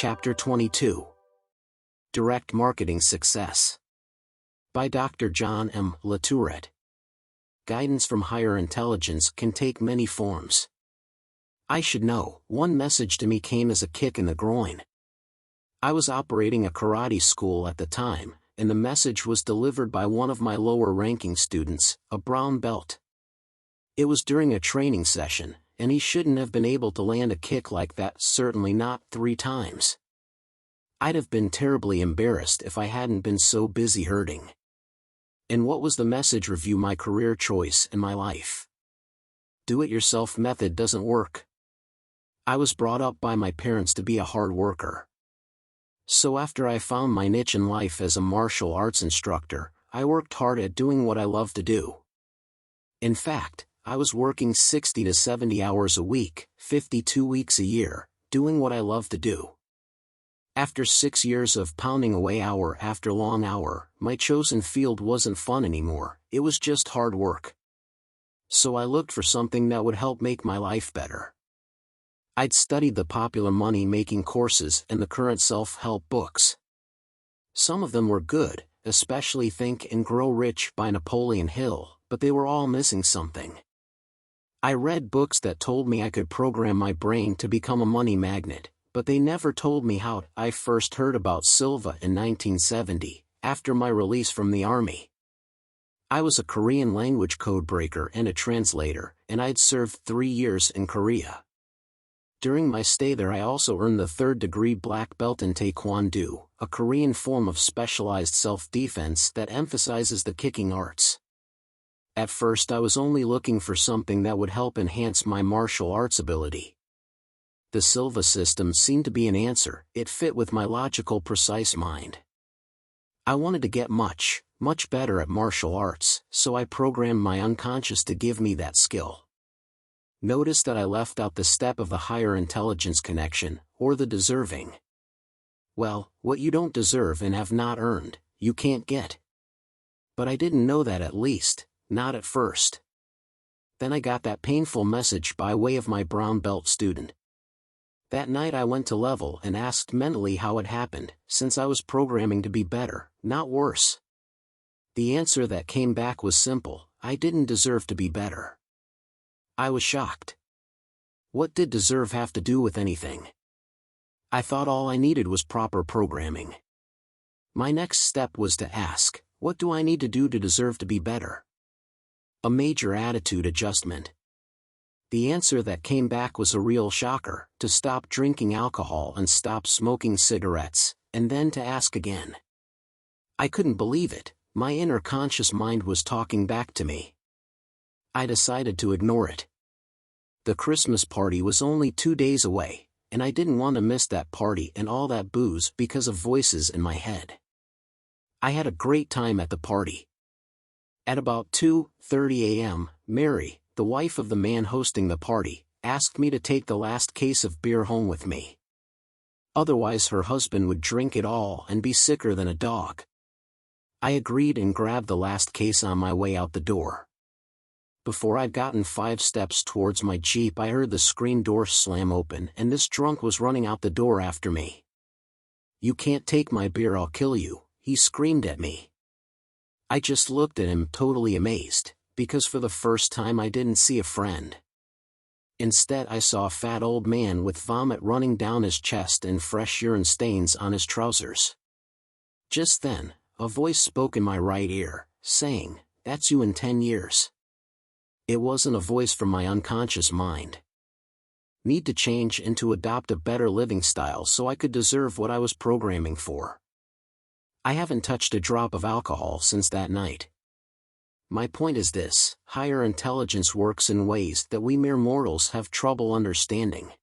Chapter 22. Direct Marketing Success. By Dr. John M. Latourette. Guidance from higher intelligence can take many forms. I should know, one message to me came as a kick in the groin. I was operating a karate school at the time, and the message was delivered by one of my lower-ranking students, a brown belt. It was during a training session, and he shouldn't have been able to land a kick like that, certainly not 3 times. I'd have been terribly embarrassed if I hadn't been so busy hurting. And what was the message? Review my career choice and my life. Do-it-yourself method doesn't work. I was brought up by my parents to be a hard worker. So after I found my niche in life as a martial arts instructor, I worked hard at doing what I love to do. In fact, I was working 60 to 70 hours a week, 52 weeks a year, doing what I love to do. After 6 years of pounding away hour after long hour, my chosen field wasn't fun anymore, it was just hard work. So I looked for something that would help make my life better. I'd studied the popular money-making courses and the current self-help books. Some of them were good, especially Think and Grow Rich by Napoleon Hill, but they were all missing something. I read books that told me I could program my brain to become a money magnet, but they never told me how. I first heard about Silva in 1970, after my release from the Army. I was a Korean language codebreaker and a translator, and I'd served 3 years in Korea. During my stay there I also earned the 3rd-degree black belt in Taekwondo, a Korean form of specialized self-defense that emphasizes the kicking arts. At first I was only looking for something that would help enhance my martial arts ability. The Silva system seemed to be an answer. It fit with my logical, precise mind. I wanted to get much better at martial arts, so I programmed my unconscious to give me that skill. Notice that I left out the step of the higher intelligence connection, or the deserving. Well, what you don't deserve and have not earned, you can't get. But I didn't know that, at least, not at first. Then I got that painful message by way of my brown belt student. That night I went to level and asked mentally how it happened, since I was programming to be better, not worse. The answer that came back was simple: I didn't deserve to be better. I was shocked. What did deserve have to do with anything? I thought all I needed was proper programming. My next step was to ask, what do I need to do to deserve to be better? A major attitude adjustment. The answer that came back was a real shocker: to stop drinking alcohol and stop smoking cigarettes, and then to ask again. I couldn't believe it. My inner conscious mind was talking back to me. I decided to ignore it. The Christmas party was only 2 days away, and I didn't want to miss that party and all that booze because of voices in my head. I had a great time at the party. At about 2:30 a.m., Mary, the wife of the man hosting the party, asked me to take the last case of beer home with me. Otherwise her husband would drink it all and be sicker than a dog. I agreed and grabbed the last case on my way out the door. Before I'd gotten 5 steps towards my Jeep I heard the screen door slam open and this drunk was running out the door after me. "You can't take my beer, I'll kill you," he screamed at me. I just looked at him, totally amazed, because for the first time I didn't see a friend. Instead I saw a fat old man with vomit running down his chest and fresh urine stains on his trousers. Just then, a voice spoke in my right ear, saying, "That's you in 10 years. It wasn't a voice from my unconscious mind. Need to change and to adopt a better living style so I could deserve what I was programming for. I haven't touched a drop of alcohol since that night. My point is this: higher intelligence works in ways that we mere mortals have trouble understanding.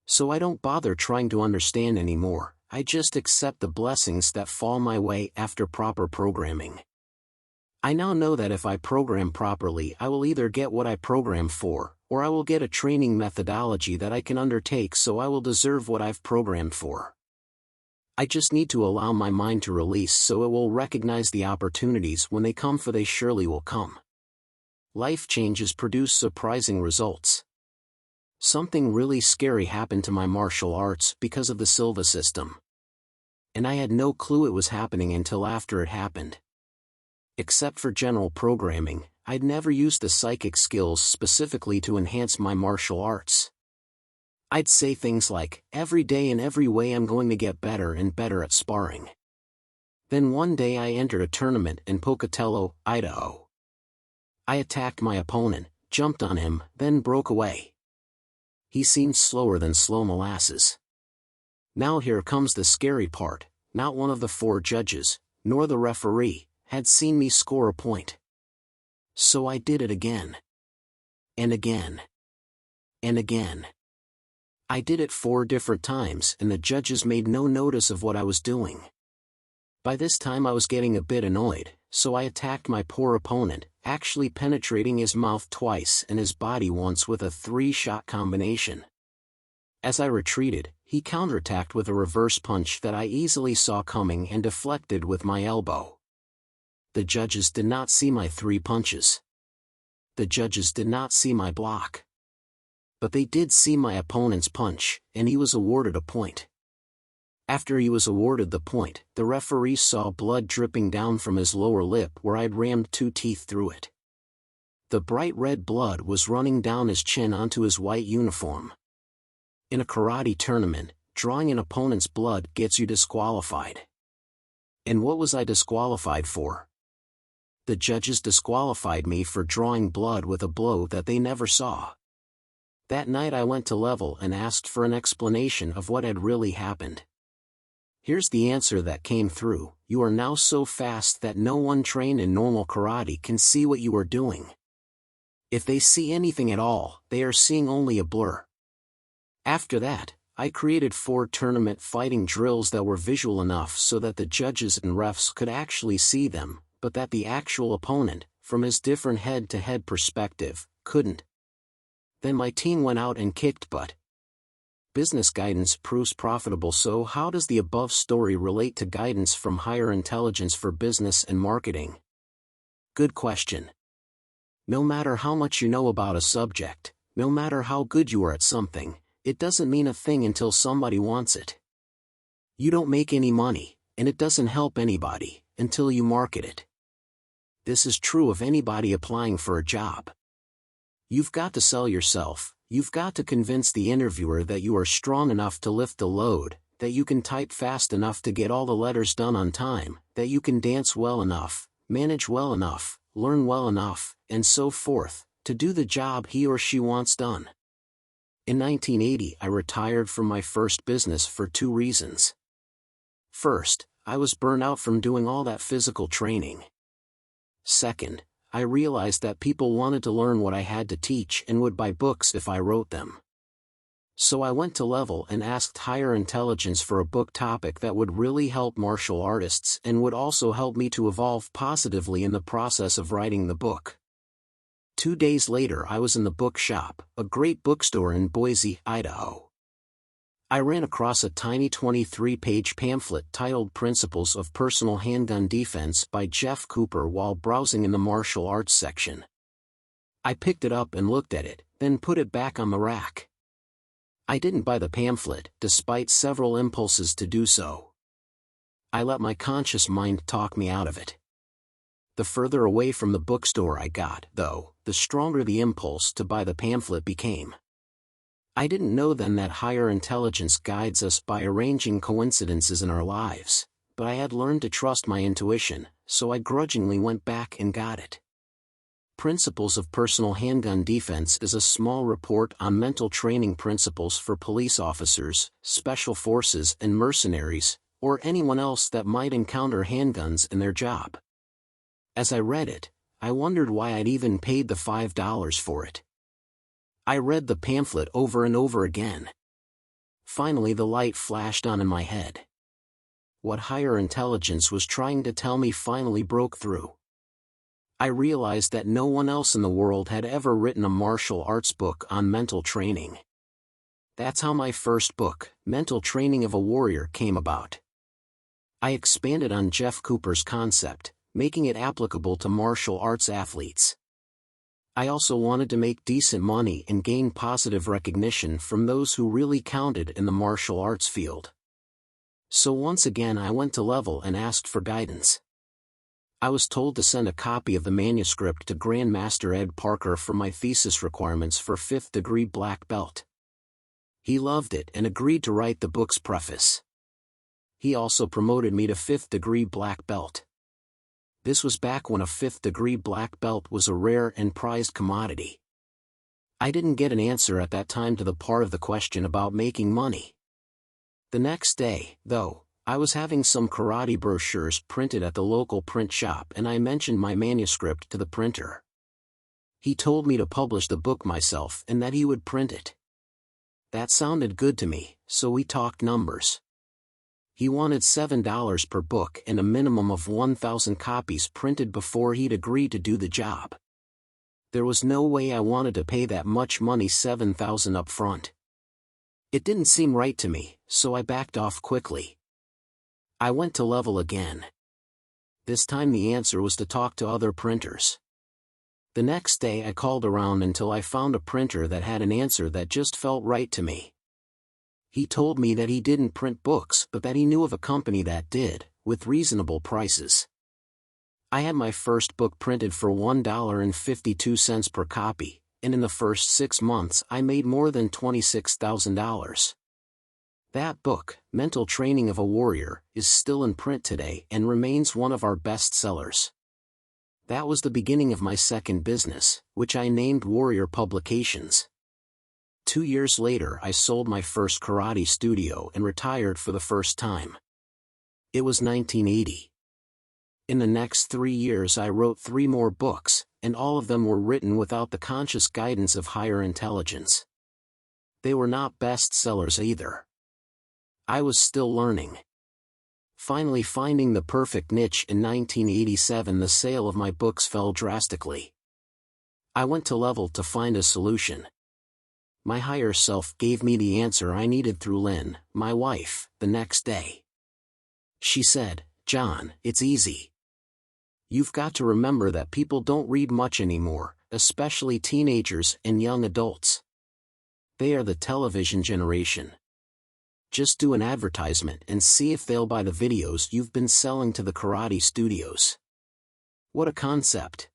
So I don't bother trying to understand anymore, I just accept the blessings that fall my way after proper programming. I now know that if I program properly I will either get what I program for, or I will get a training methodology that I can undertake, so I will deserve what I've programmed for. I just need to allow my mind to release so it will recognize the opportunities when they come, for they surely will come. Life changes produce surprising results. Something really scary happened to my martial arts because of the Silva system. And I had no clue it was happening until after it happened. Except for general programming, I'd never used the psychic skills specifically to enhance my martial arts. I'd say things like, every day in every way I'm going to get better and better at sparring. Then one day I entered a tournament in Pocatello, Idaho. I attacked my opponent, jumped on him, then broke away. He seemed slower than slow molasses. Now here comes the scary part, not one of the 4 judges, nor the referee, had seen me score a point. So I did it again. And again. And again. I did it 4 different times and the judges made no notice of what I was doing. By this time I was getting a bit annoyed, so I attacked my poor opponent, actually penetrating his mouth twice and his body once with a 3-shot combination. As I retreated, he counterattacked with a reverse punch that I easily saw coming and deflected with my elbow. The judges did not see my 3 punches. The judges did not see my block. But they did see my opponent's punch, and he was awarded a point. After he was awarded the point, the referee saw blood dripping down from his lower lip where I'd rammed 2 teeth through it. The bright red blood was running down his chin onto his white uniform. In a karate tournament, drawing an opponent's blood gets you disqualified. And what was I disqualified for? The judges disqualified me for drawing blood with a blow that they never saw. That night I went to level and asked for an explanation of what had really happened. Here's the answer that came through: you are now so fast that no one trained in normal karate can see what you are doing. If they see anything at all, they are seeing only a blur. After that, I created 4 tournament fighting drills that were visual enough so that the judges and refs could actually see them, but that the actual opponent, from his different head-to-head perspective, couldn't. Then my team went out and kicked butt. Business guidance proves profitable. So how does the above story relate to guidance from higher intelligence for business and marketing? Good question. No matter how much you know about a subject, no matter how good you are at something, it doesn't mean a thing until somebody wants it. You don't make any money, and it doesn't help anybody, until you market it. This is true of anybody applying for a job. You've got to sell yourself, you've got to convince the interviewer that you are strong enough to lift the load, that you can type fast enough to get all the letters done on time, that you can dance well enough, manage well enough, learn well enough, and so forth, to do the job he or she wants done. In 1980 I retired from my first business for 2 reasons. First, I was burnt out from doing all that physical training. Second, I realized that people wanted to learn what I had to teach and would buy books if I wrote them. So I went to Level and asked Higher Intelligence for a book topic that would really help martial artists and would also help me to evolve positively in the process of writing the book. 2 days later I was in the bookshop, a great bookstore in Boise, Idaho. I ran across a tiny 23-page pamphlet titled Principles of Personal Handgun Defense by Jeff Cooper while browsing in the martial arts section. I picked it up and looked at it, then put it back on the rack. I didn't buy the pamphlet, despite several impulses to do so. I let my conscious mind talk me out of it. The further away from the bookstore I got, though, the stronger the impulse to buy the pamphlet became. I didn't know then that higher intelligence guides us by arranging coincidences in our lives, but I had learned to trust my intuition, so I grudgingly went back and got it. Principles of Personal Handgun Defense is a small report on mental training principles for police officers, special forces and mercenaries, or anyone else that might encounter handguns in their job. As I read it, I wondered why I'd even paid the $5 for it. I read the pamphlet over and over again. Finally the light flashed on in my head. What higher intelligence was trying to tell me finally broke through. I realized that no one else in the world had ever written a martial arts book on mental training. That's how my first book, Mental Training of a Warrior, came about. I expanded on Jeff Cooper's concept, making it applicable to martial arts athletes. I also wanted to make decent money and gain positive recognition from those who really counted in the martial arts field. So once again I went to Level and asked for guidance. I was told to send a copy of the manuscript to Grandmaster Ed Parker for my thesis requirements for 5th degree black belt. He loved it and agreed to write the book's preface. He also promoted me to 5th degree black belt. This was back when a 5th degree black belt was a rare and prized commodity. I didn't get an answer at that time to the part of the question about making money. The next day, though, I was having some karate brochures printed at the local print shop and I mentioned my manuscript to the printer. He told me to publish the book myself and that he would print it. That sounded good to me, so we talked numbers. He wanted $7 per book and a minimum of 1,000 copies printed before he'd agree to do the job. There was no way I wanted to pay that much money, $7,000 up front. It didn't seem right to me, so I backed off quickly. I went to Level again. This time the answer was to talk to other printers. The next day I called around until I found a printer that had an answer that just felt right to me. He told me that he didn't print books but that he knew of a company that did, with reasonable prices. I had my first book printed for $1.52 per copy, and in the first 6 months I made more than $26,000. That book, Mental Training of a Warrior, is still in print today and remains one of our best sellers. That was the beginning of my second business, which I named Warrior Publications. 2 years later I sold my first karate studio and retired for the first time. It was 1980. In the next 3 years I wrote 3 more books, and all of them were written without the conscious guidance of higher intelligence. They were not bestsellers either. I was still learning. Finally finding the perfect niche in 1987, the sale of my books fell drastically. I went to Level to find a solution. My higher self gave me the answer I needed through Lynn, my wife, the next day. She said, "John, it's easy. You've got to remember that people don't read much anymore, especially teenagers and young adults. They are the television generation. Just do an advertisement and see if they'll buy the videos you've been selling to the karate studios." What a concept.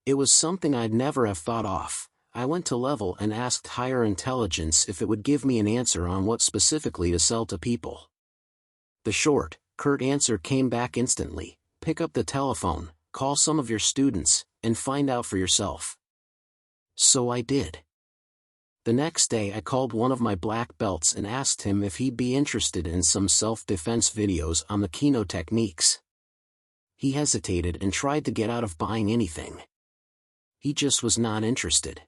It was something I'd never have thought of. I went to Level and asked higher intelligence if it would give me an answer on what specifically to sell to people. The short, curt answer came back instantly: pick up the telephone, call some of your students, and find out for yourself. So I did. The next day I called one of my black belts and asked him if he'd be interested in some self-defense videos on the Kino techniques. He hesitated and tried to get out of buying anything. He just was not interested.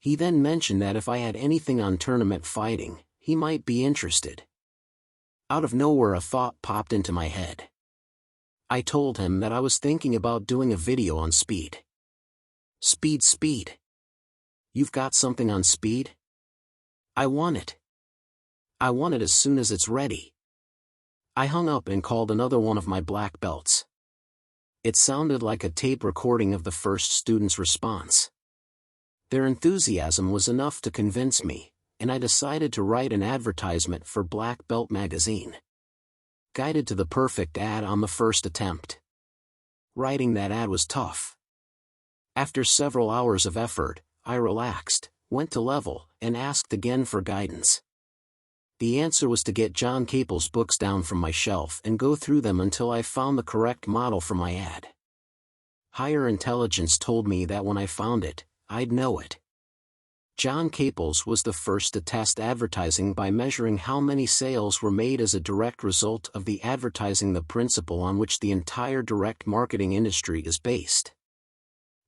He then mentioned that if I had anything on tournament fighting, he might be interested. Out of nowhere a thought popped into my head. I told him that I was thinking about doing a video on speed. Speed. You've got something on speed? I want it. I want it as soon as it's ready. I hung up and called another one of my black belts. It sounded like a tape recording of the first student's response. Their enthusiasm was enough to convince me, and I decided to write an advertisement for Black Belt magazine. Guided to the perfect ad on the first attempt. Writing that ad was tough. After several hours of effort, I relaxed, went to Level, and asked again for guidance. The answer was to get John Capel's books down from my shelf and go through them until I found the correct model for my ad. Higher intelligence told me that when I found it, I'd know it. John Capel's was the first to test advertising by measuring how many sales were made as a direct result of the advertising, the principle on which the entire direct marketing industry is based.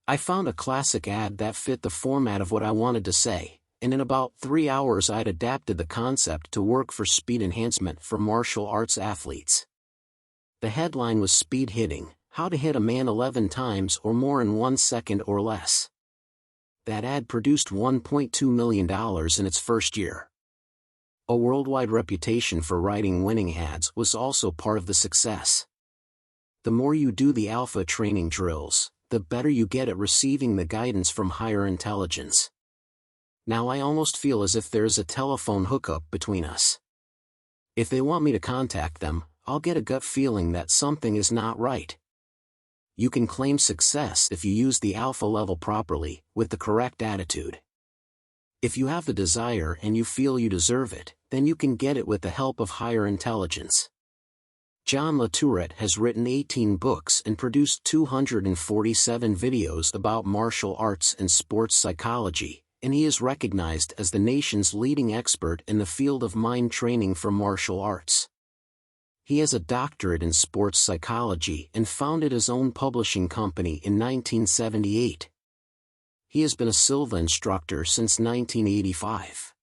I found a classic ad that fit the format of what I wanted to say, and in about 3 hours I'd adapted the concept to work for speed enhancement for martial arts athletes. The headline was Speed Hitting: How to Hit a Man 11 Times or More in 1 Second or Less. That ad produced $1.2 million in its first year. A worldwide reputation for writing winning ads was also part of the success. The more you do the alpha training drills, the better you get at receiving the guidance from higher intelligence. Now I almost feel as if there is a telephone hookup between us. If they want me to contact them, I'll get a gut feeling that something is not right. You can claim success if you use the alpha level properly, with the correct attitude. If you have the desire and you feel you deserve it, then you can get it with the help of higher intelligence. John Latourette has written 18 books and produced 247 videos about martial arts and sports psychology, and he is recognized as the nation's leading expert in the field of mind training for martial arts. He has a doctorate in sports psychology and founded his own publishing company in 1978. He has been a Silva instructor since 1985.